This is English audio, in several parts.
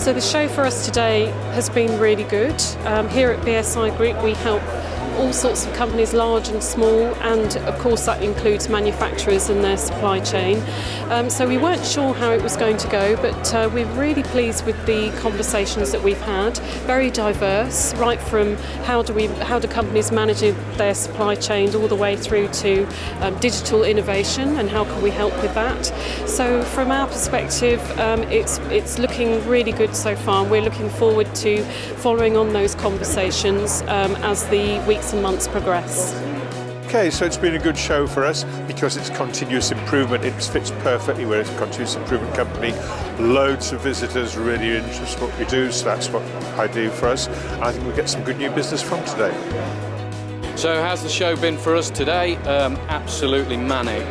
So the show for us today has been really good. Here at BSI Group we help all sorts of companies, large and small, and of course that includes manufacturers and their supply chain. So we weren't sure how it was going to go, but we're really pleased with the conversations that we've had. Very diverse, right from how do companies manage their supply chains all the way through to digital innovation and how can we help with that. So from our perspective, it's looking really good so far. We're looking forward to following on those conversations as the weeks and months progress. Okay, so it's been a good show for us because it's continuous improvement. It fits perfectly. We're a continuous improvement company. Loads of visitors really interested in what we do, so that's what I do for us. And I think we'll get some good new business from today. So how's the show been for us today? Absolutely manic,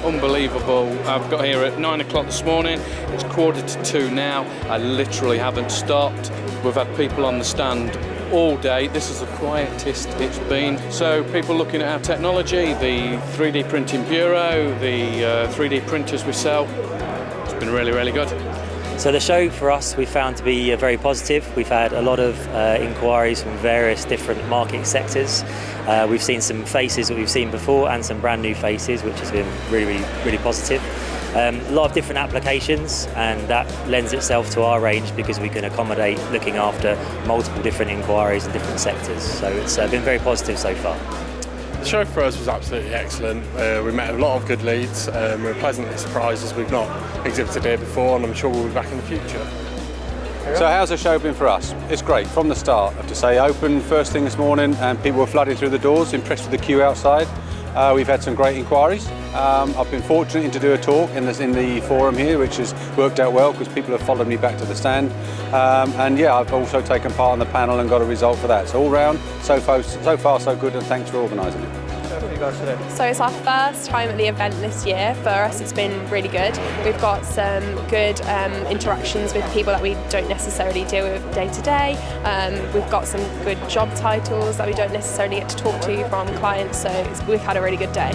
unbelievable. I've got here at 9 o'clock this morning, it's 1:45 now. I literally haven't stopped. We've had people on the stand all day. This is the quietest it's been. So people looking at our technology, the 3D printing bureau, the 3D printers we sell. It's been really, really good. So the show for us we found to be very positive. We've had a lot of inquiries from various different market sectors. We've seen some faces that we've seen before and some brand new faces, which has been really, really, really positive. A lot of different applications, and that lends itself to our range because we can accommodate looking after multiple different inquiries in different sectors. So it's been very positive so far. The show for us was absolutely excellent. We met a lot of good leads. We were pleasantly surprised as we've not exhibited here before, and I'm sure we'll be back in the future. So how's the show been for us? It's great from the start. I have to say, open first thing this morning and people were flooding through the doors, impressed with the queue outside. We've had some great inquiries. I've been fortunate to do a talk in the forum here, which has worked out well because people have followed me back to the stand. And yeah, I've also taken part in the panel and got a result for that. So all round, so far so good, and thanks for organising it. So it's our first time at the event this year. For us it's been really good. We've got some good interactions with people that we don't necessarily deal with day to day. We've got some good job titles that we don't necessarily get to talk to from clients, so we've had a really good day.